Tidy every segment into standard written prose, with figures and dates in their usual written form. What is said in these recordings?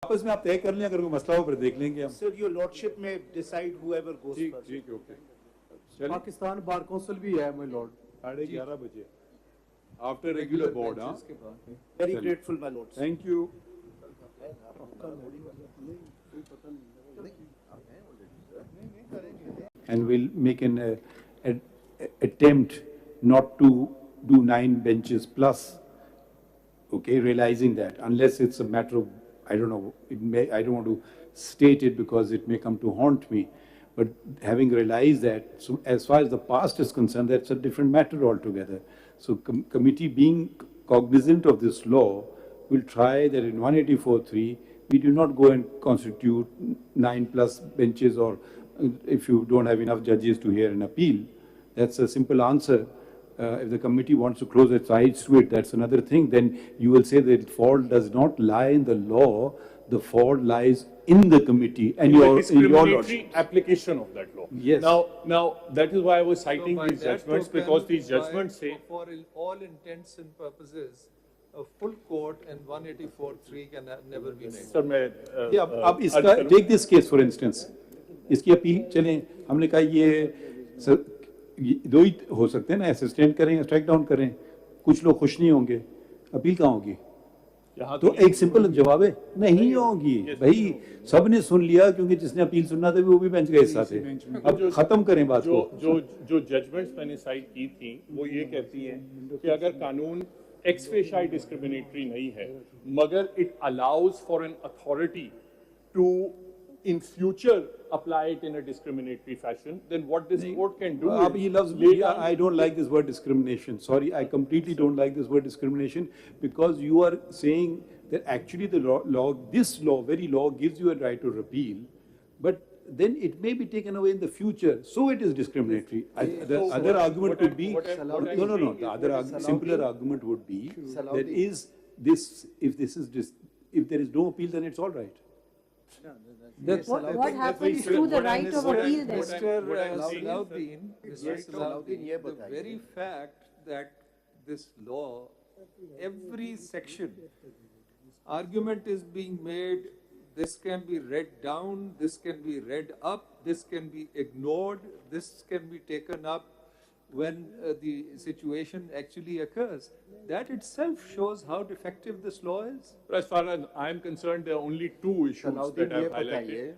आपस में आप तय कर लें, अगर कोई मसला हो फिर देख लेंगे हम। Sir, your lordship may decide whoever goes ठीक first. ठीक ओके चलिए पाकिस्तान बार काउंसिल भी है माय लॉर्ड 11:30 बजे आफ्टर रेगुलर बोर्ड। हाँ Very चलिए। grateful, my lords. Thank you. And we'll make an attempt not to do 9 benches plus. Okay, realizing that unless it's a matter of, I don't know, I don't want to state it because it may come to haunt me, but having realized that, so as far as the past is concerned, that's a different matter altogether. So committee being cognizant of this law will try that in 184.3 we do not go and constitute 9 plus benches, or if you don't have enough judges to hear an appeal. That's a simple answer. If the committee wants to close its eyes to it, that's another thing. Then you will say that the fault does not lie in the law, the fault lies in the committee and in your discriminatory lordship. application of that law. Yes. Now that is why I was citing by these that judgments, token, because these judgments say for all intents and purposes, a full court and 184.3 can never be made. sir मैं Yeah, अब इसका take this case for instance, इसकी appeal चलें, हमने कहा ये दो ही हो सकते हैं ना, असिस्टेंट करें या स्ट्राइक डाउन करें, कुछ लोग खुश नहीं होंगे, अपील कहाँ होगी? यहाँ तो एक सिंपल जवाब है नहीं होगी भाई, सबने सुन लिया क्योंकि जिसने अपील सुनना था वो भी बेंच का हिस्सा थे। अब खत्म करें बात को। जो जजमेंट्स मैंने साइट की थी वो ये कहती हैं कि अगर कानून ex facie discriminatory नहीं है, मगर it allows for an authority to in future apply it in a discriminatory fashion, then what this court can do अब ये is लफ्ज, lay down- I don't like this word discrimination. Sorry, I completely don't like this word discrimination, because you are saying that actually the law, this law, very law, gives you a right to repeal, but then it may be taken away in the future, so it is discriminatory. The So other what- argument what would I'm- be, what I'm no, saying no, no, is the other simpler argument would be that is this, if there is no appeal, then it's all right. That's What happens to the right of appeal then? Mr. what I'm saying is Salahuddin, Yes, Salahuddin, ये the बताइए। very fact that this law, every section, argument is being made, this can be read down, this can be read up, this can be ignored, this can be taken up when the situation actually occurs. That itself shows how defective this law is. But as far as I am concerned, there are only two issues Salauddin that ये I've highlighted. बताइए,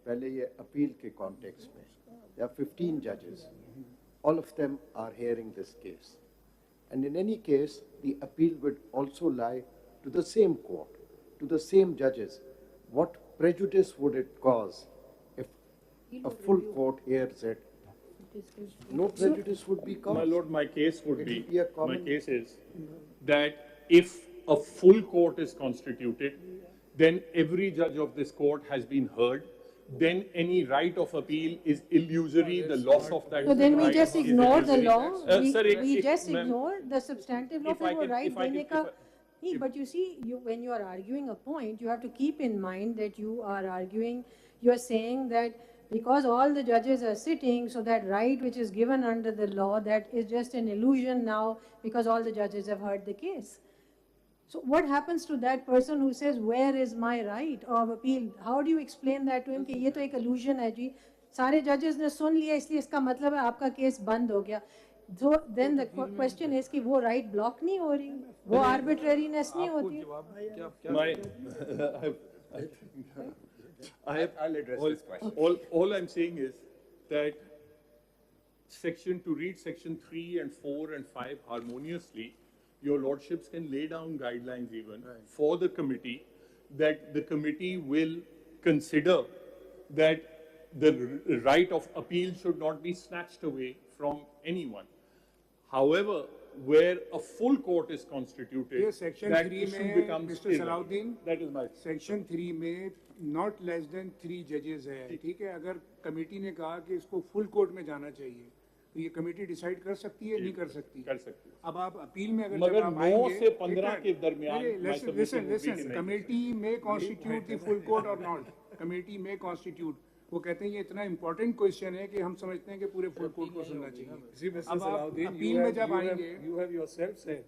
पहले ये appeal के context में, there are 15 judges, all of them are hearing this case. And in any case, the appeal would also lie to the same court, to the same judges. What prejudice would it cause if a full court hears it? No prejudice would be caused. My lord, my case would It be, will be a my common- case is that if a full court is constituted, then every judge of this court has been heard, then any right of appeal is illusory, the loss of that. So then we right just is ignore the illusory. law, sir, we if- just ma'am, ignore the substantive law, if I फिर वो can- right if I can- देने का, if I- नहीं, but you see, when you are arguing a point, you have to keep in mind that you are arguing, you are saying that because all the judges are sitting, so that right which is given under the law, that is just an illusion now because all the judges have heard the case. So what happens to that person who says, where is my right of appeal? How do you explain that to him कि ये तो एक illusion है जी, सारे judges ने सुन लिया इसलिए इसका मतलब है आपका केस बंद हो गया. So then the question is कि वो right block नहीं हो रही, वो arbitrariness नहीं होती. I'll address this question. All I'm saying is that to read section 3 and 4 and 5 harmoniously, your lordships can lay down guidelines even for the committee, that the committee will consider that the right of appeal should not be snatched away from anyone. However, where a full court is constituted, ये section that 3 issue में becomes mister irrelevant. Salahuddin, That is my. Section 3 में not less than 3 जजेस है, ठीक है? अगर committee ने कहा कि इसको फुल कोर्ट में जाना चाहिए, तो ये कमेटी डिसाइड कर सकती है, नहीं कर सकती? कर सकती है। अब आप अपील में अगर मगर जब आप 9 आएंगे, से 15 के दरमियान my submission listen would be कि लिसन, नहीं। कमेटी में कॉन्स्टिट्यूट द फुल कोर्ट और नॉट, कमेटी में कॉन्स्टिट्यूट, वो कहते हैं ये इतना इंपॉर्टेंट क्वेश्चन है कि हम समझते हैं कि पूरे फुल कोर्ट को सुनना चाहिए. See, Mr. अब आप Salahuddin, अपील में जब आएंगे, you have yourself said,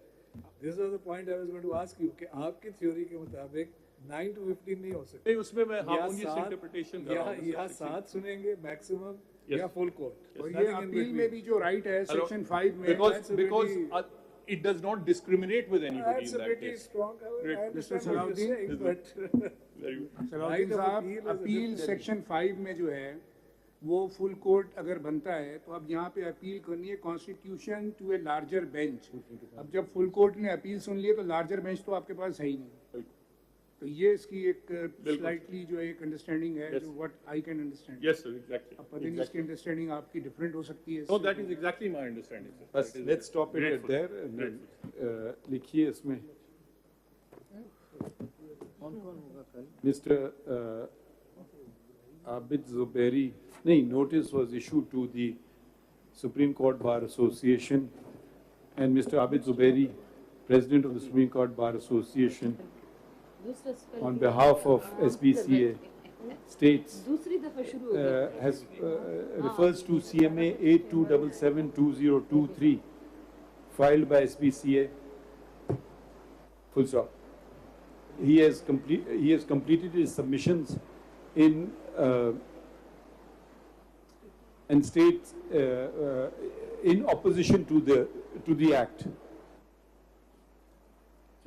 this was the point I was going to ask you, कि आपकी theory के मुताबिक 9 to 15 नहीं हो सकता। नहीं, उसमें मैं या हार्मोनियस सात- इंटरप्रिटेशन कर रहा हूँ। या 7 सुनेंगे मैक्सिमम Yes. या फुल कोर्ट। और Yes. ये Nothing in अपील between. में भी जो राइट है Hello? सेक्शन 5 में Because it does not discriminate with anybody that's in a that pretty case. strong. Great. I understand what you're saying, but Very good. Salauddin साहब appeal section 5 में जो है वो फुल कोर्ट अगर बनता है तो अब यहाँ पे अपील करनी है constitution to a larger bench. अब जब फुल कोर्ट ने अपील सुन ली है तो लार्जर बेंच तो आपके पास है ही नहीं। तो ये इसकी एक स्लाइटली जो एक अंडरस्टैंडिंग है Yes. जो what I can understand. Yes, sir, exactly. अब पता नहीं इसकी अंडरस्टैंडिंग आपकी डिफरेंट हो सकती है। No, that is exactly my understanding, sir. बस That is let's stop it at grateful. there and then, लिखिए इसमें Mr. Abid Zuberi, नहीं, notice was issued to the Supreme Court Bar Association and Mr. Abid Zuberi, President of the Supreme Court Bar Association, on behalf of SBCA, states, दूसरी दफा शुरू हो गया has, refers to CMA 82772023 filed by SBCA, full stop. He has completed his submissions in, and states, in opposition to the act.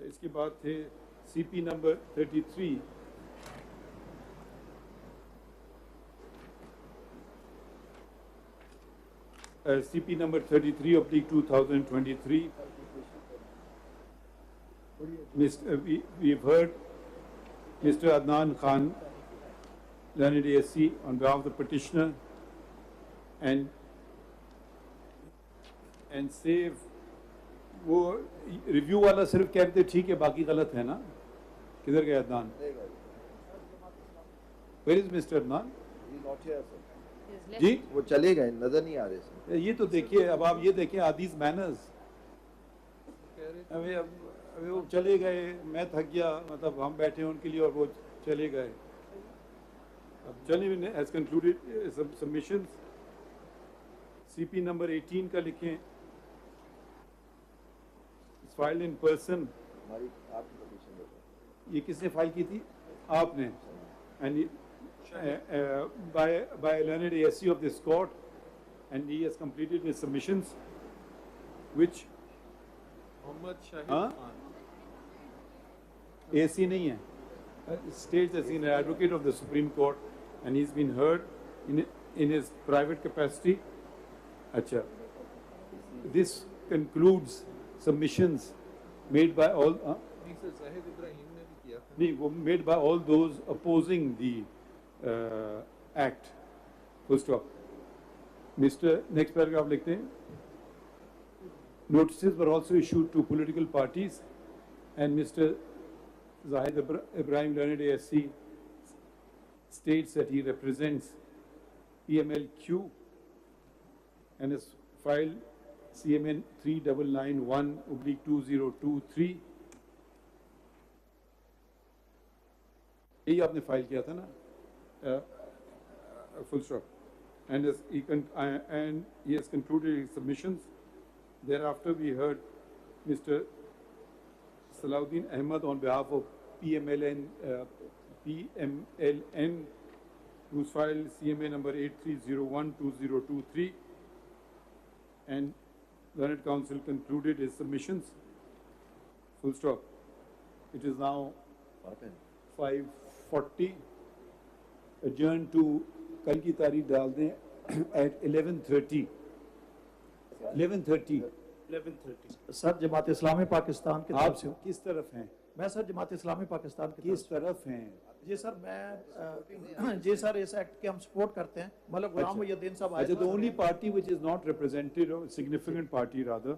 इसके बाद थे CP number 33. CP number 33/2023. We've heard Mr. Adnan Khan, learned ASC, on behalf of the petitioner, and say वो review वाला सिर्फ कहते ठीक है बाकी गलत है ना। किधर गया Adnan? Where is Mr. Adnan? जी वो चले गए, नजर नहीं आ रहे सर। ये तो देखिए, अब आप ये देखिए आदिज मैनर्स। अभी वो चले गए, मैं थक गया, मतलब हम बैठे हैं उनके लिए और वो चले गए। अब चलिए, has concluded submissions. CP number 18 का लिखें, filed in person. हमारी आपकी परमिशन देते ये किसने फाइल की थी? आपने। And by a learned ASC of this court, and he has completed his submissions, which Mohammad Shahid Huh? Khan. ASC नहीं है, states as an advocate of the Supreme Court, and he's been heard in his private capacity. अच्छा, this concludes submissions made by all. नहीं sir, Zahid Ibrahim ने भी किया था। नहीं, वो made by all those opposing the act. Full stop. Mr. Next paragraph लिखते हैं. Notices were also issued to political parties, and Mr. Zahid Ibrahim Learned ASC states that he represents PMLQ and has filed CMN 3991/2023. यही आपने file किया था ना? Full stop. And he has concluded his submissions. Thereafter, we heard Mr. Salahuddin Ahmad on behalf of PMLN, whose file CMA number 8301/2023, and Learned Counsel concluded his submissions. Full stop. It is now 5:40. Adjourned to कल की तारीख डाल दें at 11:30. 11:30. Sir Jamaat Islami Pakistan की तरफ आप से हूँ। किस तरफ हैं? मैं सर जमात इस्लामी पाकिस्तान की किस तरफ तरफ हैं? से। जी सर मैं जी सर इस एक्ट के हम सपोर्ट करते हैं। मतलब गुलाम मुहिउद्दीन साहब आए अच्छा, थे। the only party which is not represented, or significant party rather,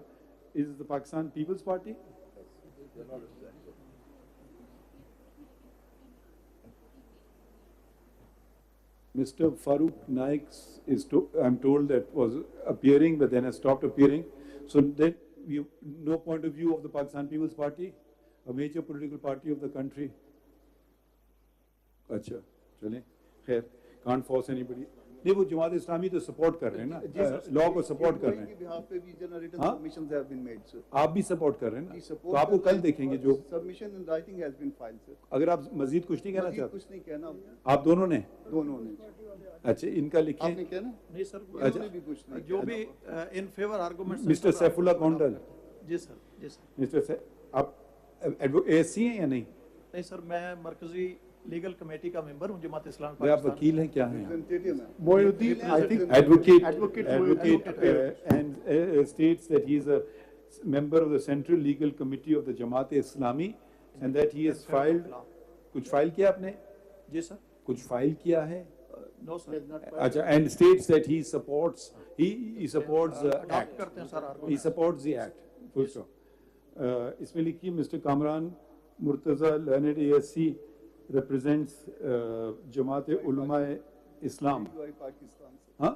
is the Pakistan People's Party. Mr. Farooq Naik I'm told that was appearing, but then has stopped appearing. So then we have no point of view of the Pakistan People's Party, a major political party of the country. Acha, chale, khair, can't force anybody. नहीं वो जमात इस्लामी तो support कर रहे हैं ना, law को support कर रहे हैं, हाँ? आप भी सपोर्ट कर रहे हैं ना, तो आपको कल देखेंगे जो Submission in writing has been filed, sir. अगर आप मजीद कुछ नहीं कहना मजीद चाहते, कुछ नहीं कहना, आप दोनों ने, दोनों ने। अच्छा इनका लिखें, आपने क्या ना? नहीं सर, इन्होंने भी कुछ नहीं जो भी in favour arguments mister Saifullah Kaundal, ji sir, ji sir. Mister आप एएससी हैं या नहीं? नहीं सर, मैं मरकजी लीगल कमेटी का मेंबर हूँ जमात इस्लामी भाई आप पाकिस्तान। वकील हैं क्या हैं? representative है। Moinuddin, I think Advocate, Advocate, and states that he is a member of the Central Legal Committee of the Jamaat Islami and that he has filed, कुछ फाइल किया आपने? जी सर। कुछ फाइल किया है? नो सर, अच्छा, and states that he supports the adopt act. करते हैं sir He argument. supports the act. Full stop. इसमें लिखिए mister Kamran Murtaza learned ASC represents जमात उलमा इस्लाम, JUI पाकिस्तान से। हाँ?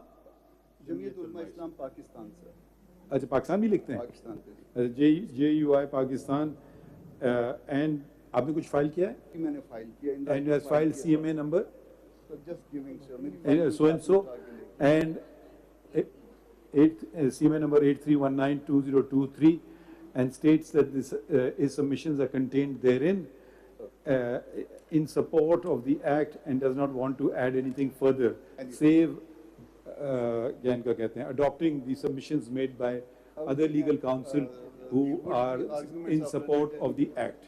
जमीयत उलमा इस्लाम पाकिस्तान से। अच्छा पाकिस्तान भी लिखते हैं? पाकिस्तान से। JUI पाकिस्तान, and आपने कुछ फाइल किया है? कि मैंने फाइल किया। And has filed CMA number So just giving, sir. मेरी and file so and so and CMA number 83192023 and states that his submissions are contained therein in support of the act and does not want to add anything further save क्या इनका कहते हैं adopting the submissions made by other legal counsel who are in support of the act.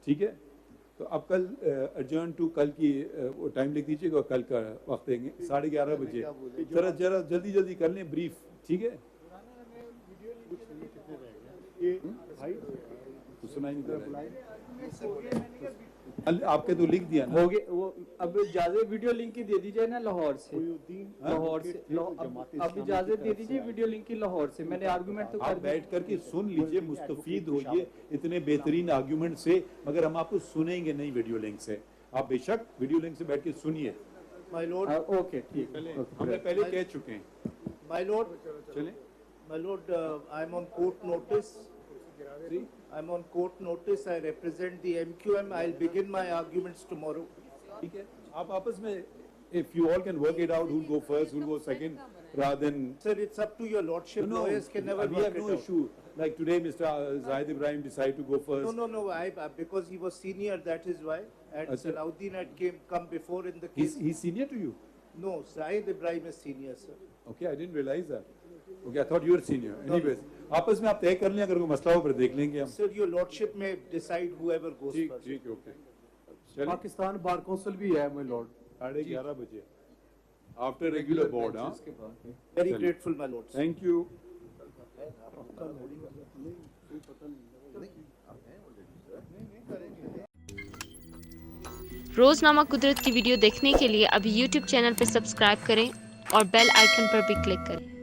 ठीक है, तो अब कल adjourn to कल की वो टाइम लिख दीजिएगा, कल का वक्त देंगे 11:30 बजे, जरा जल्दी जल्दी कर लें ब्रीफ, ठीक है? कुछ सुनाई नहीं दे रहा है। आपके तो लिख दिया ना, हो गए वो। अब इजाजत वीडियो लिंक की दे दीजिए ना लाहौर से, लाहौर से अब इजाजत दे दीजिए वीडियो लिंक की लाहौर से। मैंने आर्गुमेंट तो आप कर बैठ करके सुन लीजिए, मुस्तफीद होइए इतने बेहतरीन आर्ग्यूमेंट से, मगर हम आपको सुनेंगे नहीं वीडियो लिंक से। आप बेशक वीडियो लिंक से बैठ के सुनिए, माय लॉर्ड, ओके ठीक है। हमने पहले कह चुके हैं। माय लॉर्ड, चलें, my lord, I am on court notice. I am on court notice. I represent the MQM. I'll begin my arguments tomorrow. ठीक है, आप आपस में if you all can work it out, who'll go first, who'll go second, rather than Sir, it's up to your lordship. Lawyers can never we work have no it out. issue. Like today, Mr. Zahid Ibrahim decided to go first. No. Because he was senior, that is why. And Achha. Salahuddin had come before in the case. He's senior to you? No, Zahid Ibrahim is senior, sir. Okay, I didn't realize that. Okay, I thought you were senior. Anyways, आपस में आप तय कर लें, अगर कोई मसला हो फिर देख लेंगे हम। Sir, your lordship may decide whoever goes ठीक first. ठीक, ओके। चलिए, पाकिस्तान बार कौंसिल भी है, my lord. 11:30 बजे आफ्टर रेगुलर बोर्ड, हाँ? Very grateful, my lords. Thank you. रोजनामा कुदरत की वीडियो देखने के लिए अभी YouTube चैनल पर सब्सक्राइब करें और बेल आइकन पर भी क्लिक करें।